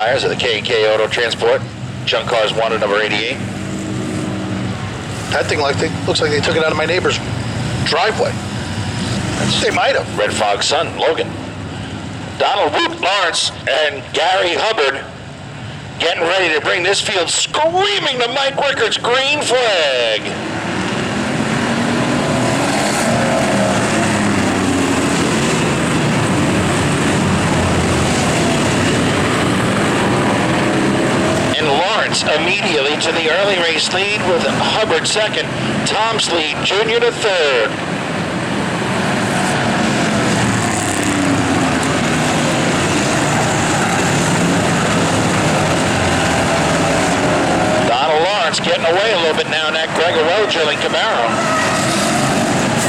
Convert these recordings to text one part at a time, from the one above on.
Tires of the K&K Auto Transport. Junk Cars Wanted, number 88. That thing looks like they took it out of my neighbor's driveway. They might have. Red Fog's son, Logan. Donald Woot Lawrence and Gary Hubbard getting ready to bring this field screaming to Mike Wickert's green flag. And Lawrence immediately to the early race lead with Hubbard second, Tom Sleed Jr. to third. Getting away a little bit now in that Gregor Rogelin Camaro.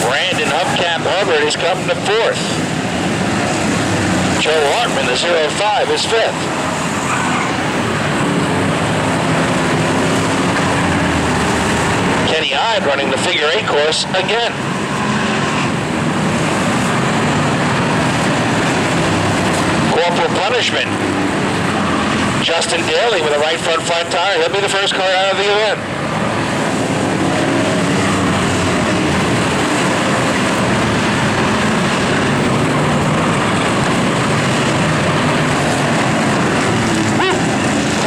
Brandon Hubcap Hubbard is coming to fourth. Joe Hartman, the 05, is fifth. Kenny Hyde running the figure 8 course again. Corporal Punishment. Justin Daly with a right front flat tire. He'll be the first car out of the event.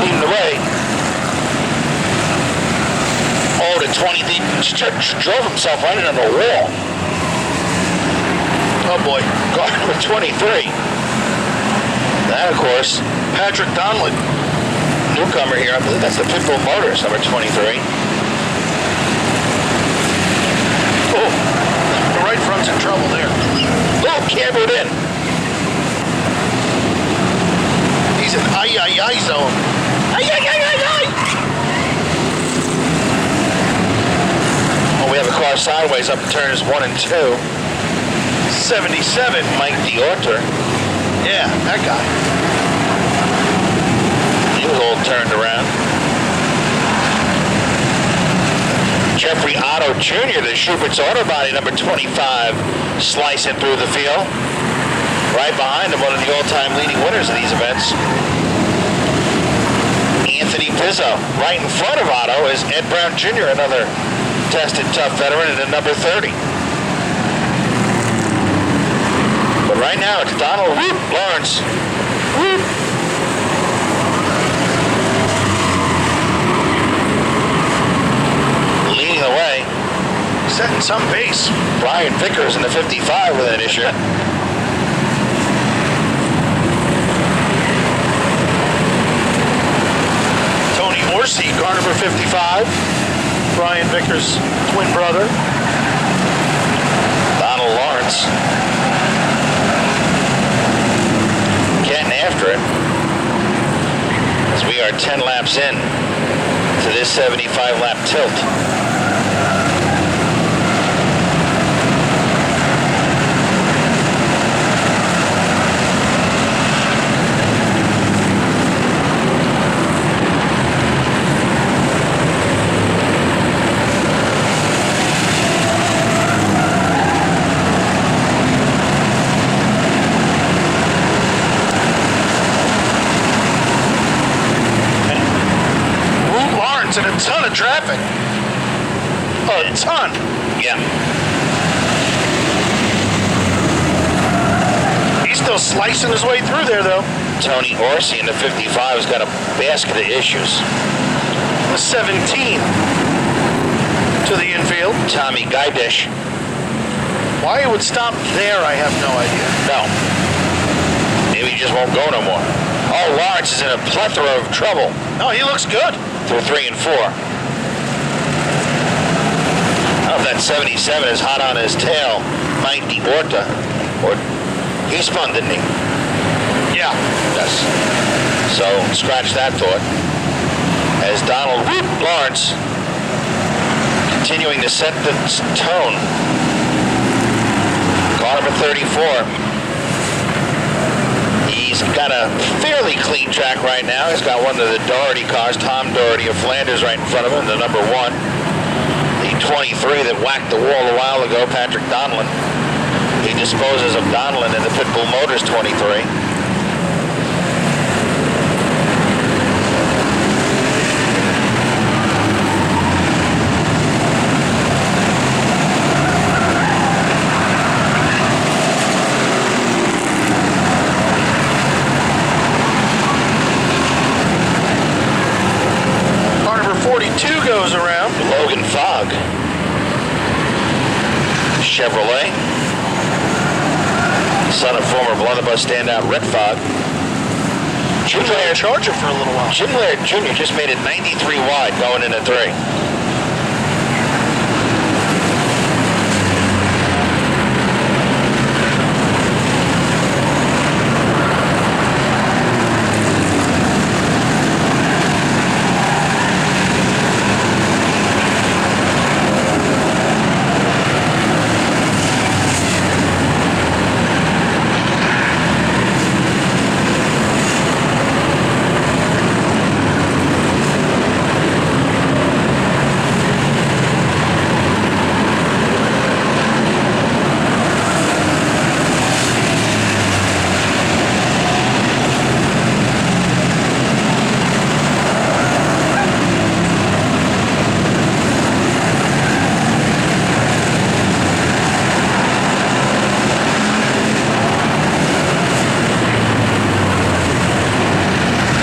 Leading the way. Oh, the 20 deep drove himself right into the wall. Oh boy. Car number 23. That, of course, Patrick Donlin. Newcomer here, I believe that's the Pitbull Motors, number 23. Oh, the right front's in trouble there. Oh, cambered in. He's in ay zone. Ay. Oh, we have a car sideways up turns 1 and 2. 77. Mike DeOrter. Yeah, that guy. He was all turned around. Jeffrey Otto Jr., the Schubert's Auto Body, number 25, slicing through the field. Right behind him, one of the all-time leading winners of these events. Anthony Pizzo. Right in front of Otto is Ed Brown Jr., another tested tough veteran, at number 30. But right now, it's Donald Lawrence. Leading the way. Setting some pace. Brian Vickers in the 55 with an issue. Tony Horsey, car number 55. Brian Vickers' twin brother. Donald Lawrence. Getting after it. As we are 10 laps in to this 75 lap tilt. And a ton of traffic. A ton. Yeah. He's still slicing his way through there, though. Tony Horsey in the 55 has got a basket of issues. The 17 to the infield. Tommy Guydish. Why he would stop there, I have no idea. No. Maybe he just won't go no more. Oh, Lawrence is in a plethora of trouble. No, he looks good. Through 3 and 4. I don't know if that 77 is hot on his tail. Mike DeOrta. Or he spun, didn't he? Yeah. Yes. So scratch that thought. As Donald Lawrence continuing to set the tone. Car number 34. He's got a fairly clean track right now. He's got one of the Doherty cars, Tom Doherty of Flanders, right in front of him, the number 1. The 23 that whacked the wall a while ago, Patrick Donlin. He disposes of Donlin in the Pitbull Motors 23. 2 goes around. Logan Fogg, Chevrolet, son of former Blunderbuss standout Rhett Fogg. Jim Laird Charger for a little while. Jim Laird Jr. just made it 93 wide going into 3.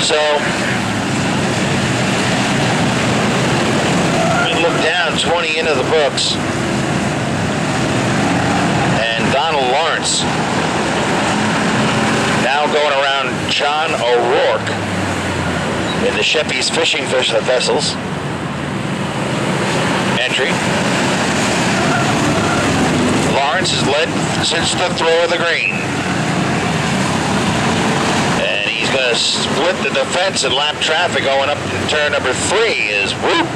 So, we look down 20 into the books, and Donald Lawrence now going around John O'Rourke in the Sheppy's Fishing Vessels entry. Lawrence has led since the throw of the green. Going to split the defense and lap traffic going up to turn number 3 is whoop.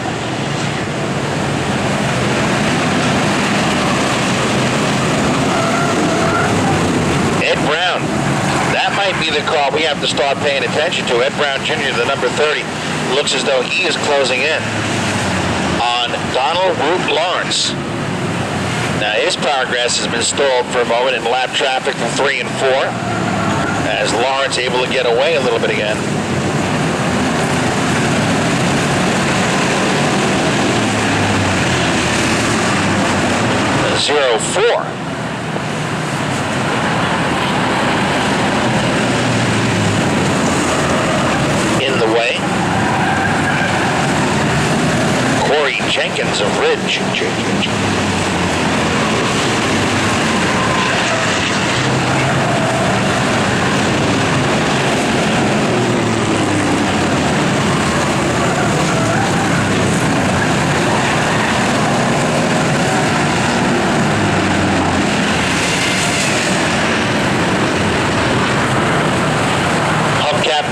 Ed Brown, that might be the call we have to start paying attention to. Ed Brown Jr., the number 30, looks as though he is closing in on Donald Root Lawrence. Now his progress has been stalled for a moment in lap traffic from 3 and 4. As Lawrence able to get away a little bit again. 0-4. In the way. Corey Jenkins of Ridge.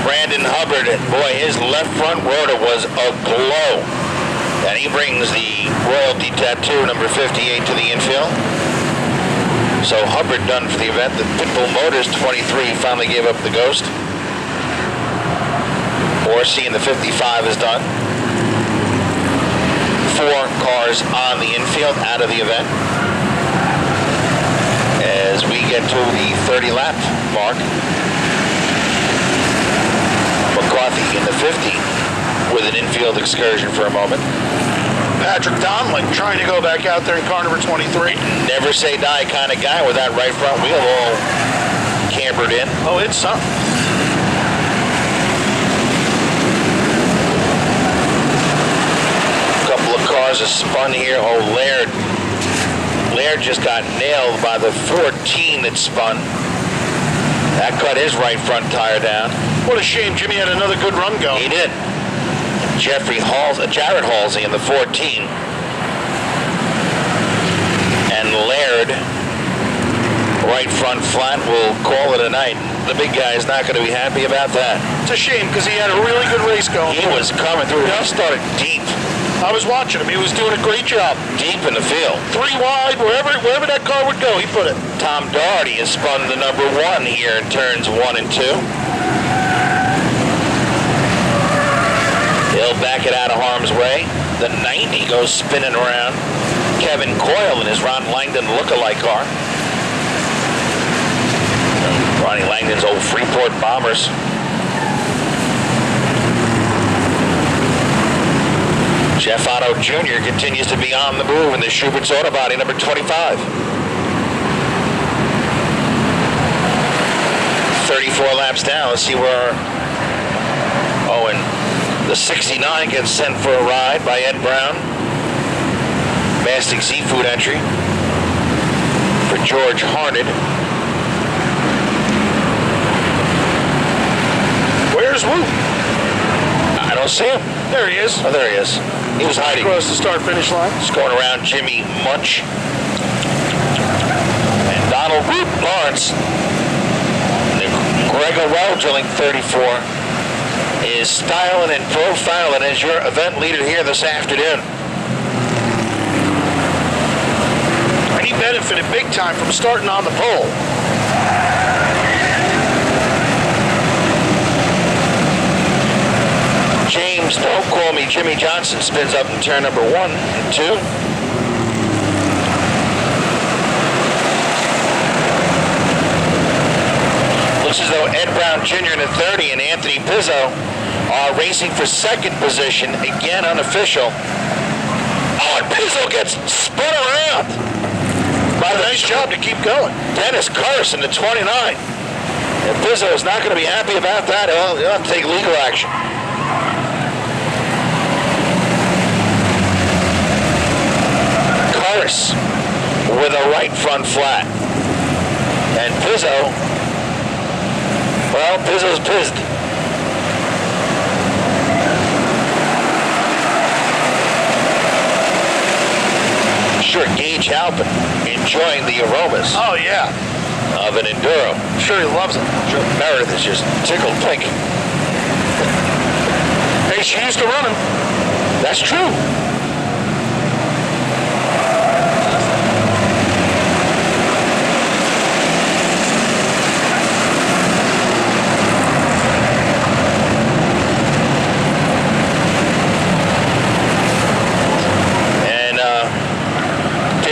Brandon Hubbard, boy, his left front rotor was aglow. And he brings the royalty tattoo number 58 to the infield. So Hubbard done for the event. The Pitbull Motors 23 finally gave up the ghost. Orsi in the 55 is done. 4 cars on the infield out of the event. As we get to the 30 lap mark. McCarthy in the 50 with an infield excursion for a moment. Patrick Donlin trying to go back out there in car number 23. Never say die kind of guy with that right front wheel all cambered in. Oh, it's something. A couple of cars are spun here. Oh, Laird just got nailed by the 14 that spun. That cut his right front tire down. What a shame. Jimmy had another good run going. He did. Jared Halsey in the 14. And Laird, right front flat, will call it a night. The big guy is not going to be happy about that. It's a shame because he had a really good race going. He was coming through. He started deep. I was watching him. He was doing a great job. Deep in the field. 3 wide, wherever that car would go, he put it. Tom Doherty has spun the number 1 here in turns 1 and 2. He'll back it out of harm's way. The 90 goes spinning around. Kevin Coyle in his Ron Langdon look-alike car. Ronnie Langdon's old Freeport Bombers. Jeff Otto Jr. continues to be on the move in the Schubert's Auto Body, number 25. 34 laps down. Let's see where... Oh, and the The 69 gets sent for a ride by Ed Brown. Mastic Seafood entry for George Harned. Where's Woo? I don't see him. There he is. Oh, there he is. He was hiding. Across the start-finish line. Just going around Jimmy Munch. And Donald Root Lawrence. Gregor Well drilling 34 is styling and profiling as your event leader here this afternoon. And he benefited big time from starting on the pole. James, don't call me Jimmy Johnson spins up in turn number 1 and 2. Looks as though Ed Brown Jr. in the 30 and Anthony Pizzo are racing for second position, again unofficial. Oh, and Pizzo gets spun around. Nice job to keep going. Dennis Carson, the 29. And Pizzo is not going to be happy about that. He'll have to take legal action. Carson with a right front flat. And Pizzo, well, Pizzo's pissed. Sure, Gage Halpin enjoying the aromas. Oh, yeah. Of an enduro. Sure, he loves it. Sure, Meredith is just tickled pink. Hey, she used to run him. That's true.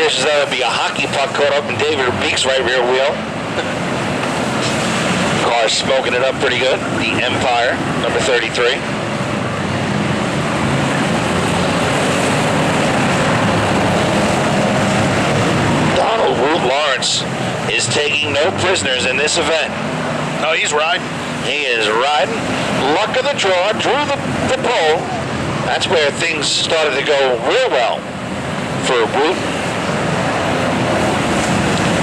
As though it'd be a hockey puck caught up in David Beek's right rear wheel. Car smoking it up pretty good. The Empire, number 33. Donald Root Lawrence is taking no prisoners in this event. Oh, he's riding. He is riding. Luck of the draw, drew the pole. That's where things started to go real well for Root.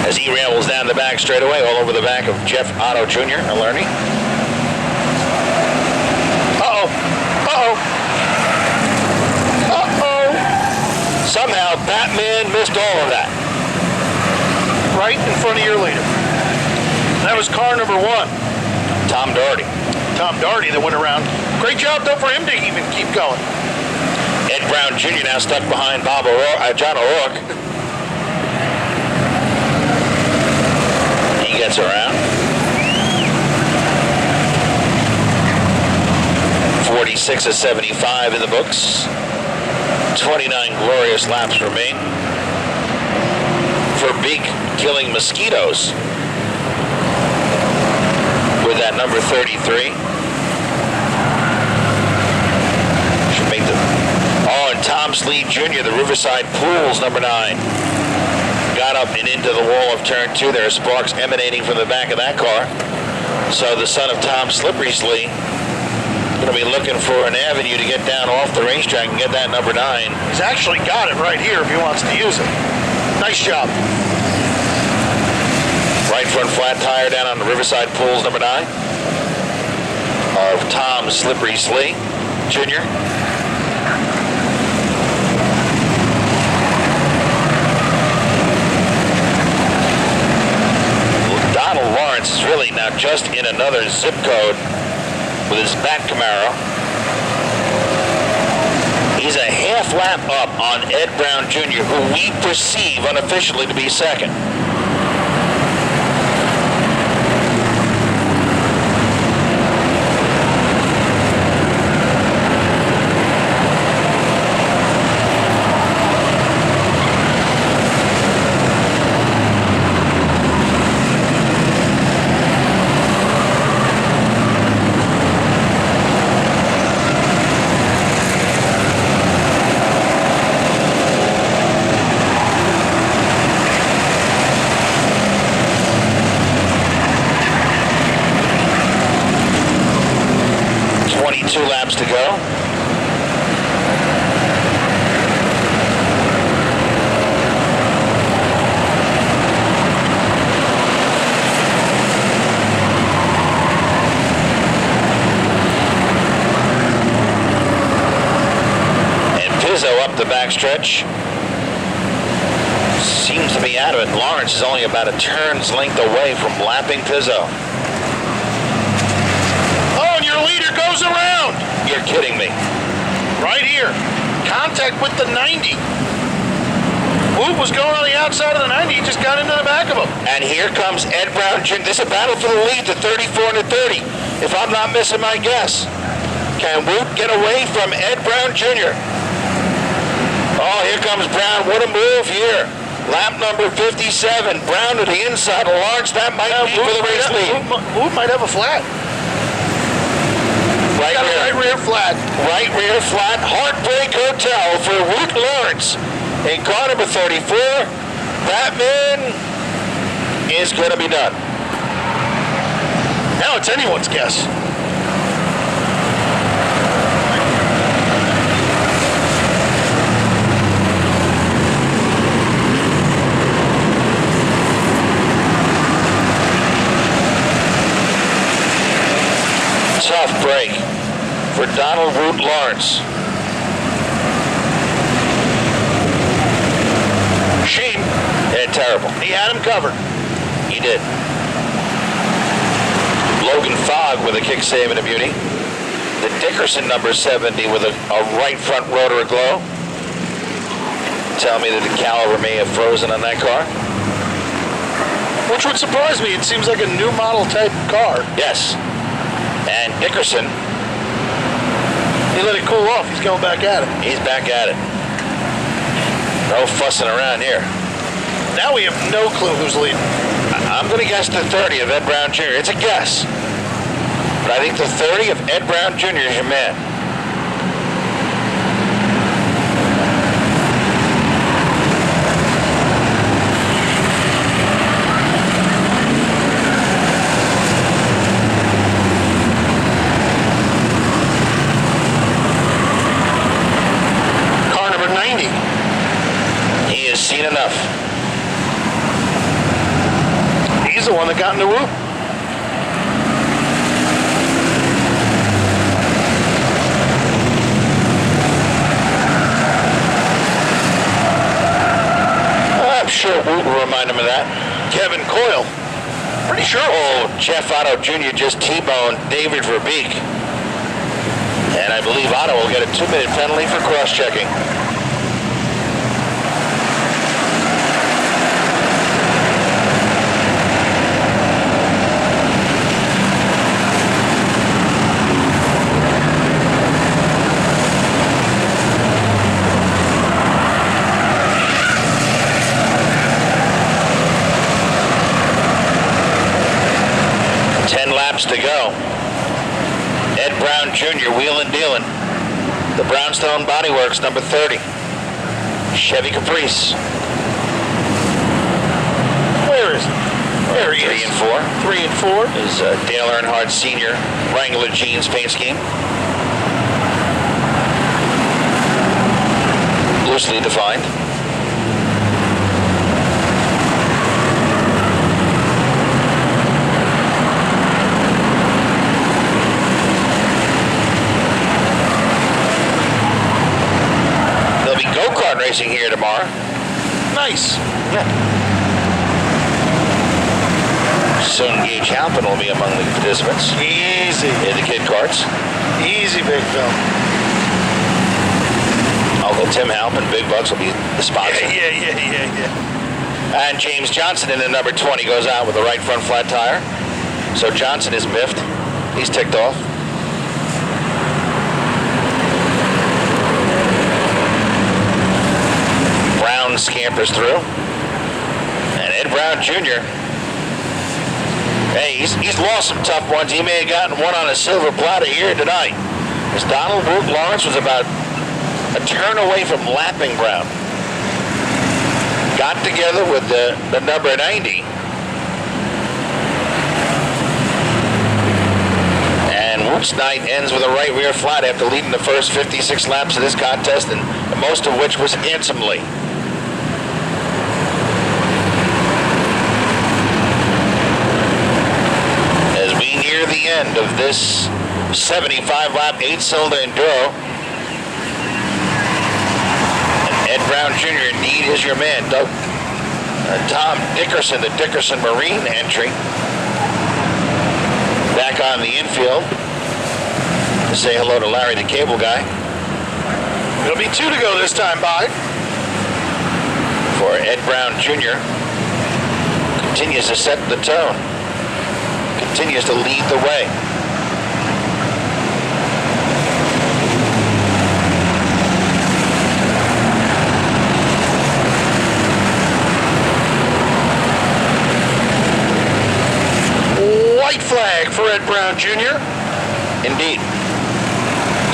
As he rambles down the back straightaway, all over the back of Jeff Otto Jr. and Lerny. Uh-oh. Uh-oh. Uh-oh. Somehow, Batman missed all of that. Right in front of your leader. That was car number 1. Tom Doherty. Tom Doherty that went around. Great job, though, for him to even keep going. Ed Brown Jr. now stuck behind John O'Rourke. Gets around. 46 of 75 in the books. 29 glorious laps remain for Beek killing mosquitoes with that number 33. Should make the... Oh, and Tom Sleeve Jr., the Riverside Pools, number 9. Got up and into the wall of turn 2. There are sparks emanating from the back of that car. So the son of Tom Slippery Slee going to be looking for an avenue to get down off the racetrack and get that number 9. He's actually got it right here if he wants to use it. Nice job. Right front flat tire down on the Riverside Pools, number 9. Of Tom Slippery Slee Jr. Donald Lawrence is really now just in another zip code with his back Camaro. He's a half lap up on Ed Brown Jr., who we perceive unofficially to be second. To go. up the backstretch. Seems to be out of it. Lawrence is only about a turn's length away from lapping Pizzo. Oh, and your leader goes around. You're kidding me. Right here. Contact with the 90. Woot was going on the outside of the 90. He just got into the back of him. And here comes Ed Brown Jr. This is a battle for the lead to 34 and to 30, if I'm not missing my guess. Can Woot get away from Ed Brown Jr.? Oh, here comes Brown. What a move here. Lap number 57. Brown to the inside of Lawrence. That might be for the race lead. Woot might have a flat. Right rear flat. Right rear flat. Heartbreak Hotel for Woot Lawrence. In car number 34, Batman is going to be done. Now it's anyone's guess. Tough break for Donald Woot Lawrence. Shame. Yeah, terrible. He had him covered. He did. Logan Fogg with a kick save and a beauty. The Dickerson number 70 with a right front rotor aglow. Tell me that the caliber may have frozen on that car. Which would surprise me. It seems like a new model type car. Yes. And Dickerson, he let it cool off. He's going back at it. he's back at it. No fussing around here. Now we have no clue who's leading. I'm going to guess the 30 of Ed Brown Jr. It's a guess. But I think the 30 of Ed Brown Jr. is your man. Car number 90. He has seen enough. He's the one that got in the Woot. I'm sure Woot will remind him of that. Kevin Coyle. Pretty sure. Oh, Jeff Otto Jr. just T-boned David Verbeek. And I believe Otto will get a 2-minute penalty for cross-checking. To go. Ed Brown Jr. wheeling dealing. The Brownstone Body Works number 30. Chevy Caprice. Where is he? There he 3 is. and 4. 3 and 4. Is Dale Earnhardt Sr. Wrangler jeans paint scheme. Loosely defined. Go-kart racing here tomorrow. Nice. Yeah. Soon Gage Halpin will be among the participants. Easy. In the kid karts. Easy, Big Phil. Uncle Tim Halpin, Big Bucks will be the sponsor. Yeah. And James Johnson in the number 20 goes out with the right front flat tire. So Johnson is miffed. He's ticked off. Scampers through. And Ed Brown Jr. Hey, he's lost some tough ones. He may have gotten one on a silver platter here tonight. As Donald Woot Lawrence was about a turn away from lapping Brown. Got together with the number 90. And Woot's night ends with a right rear flat after leading the first 56 laps of this contest, and most of which was handsomely. Near the end of this 75-lap 8-cylinder enduro, Ed Brown Jr. indeed is your man. Tom Dickerson, the Dickerson Marine entry, back on the infield to say hello to Larry the Cable Guy. It'll be 2 to go this time by. For Ed Brown Jr. continues to set the tone, continues to lead the way. White flag for Ed Brown Jr. Indeed.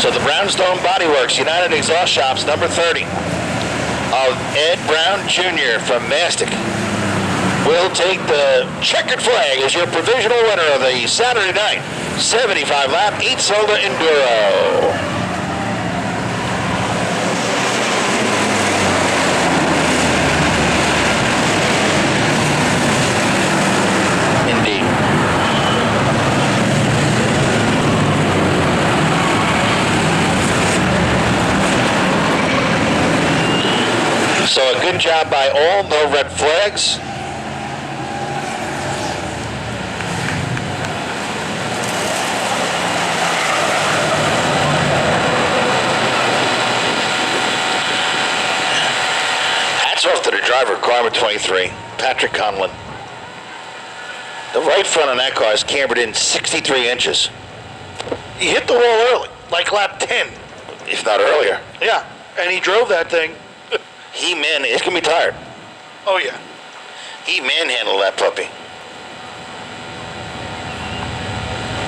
So the Brownstone Body Works United Exhaust Shops number 30 of Ed Brown Jr. from Mastic will take the checkered flag as your provisional winner of the Saturday night 75-lap 8-cylinder enduro. So a good job by all, no red flags. Hats off to the driver, car number 23, Patrick Conlon. The right front on that car is cambered in 63 inches. He hit the wall early, like lap 10. If not earlier. Yeah, and he drove that thing. It's going to be tired. Oh, yeah. He manhandled that puppy.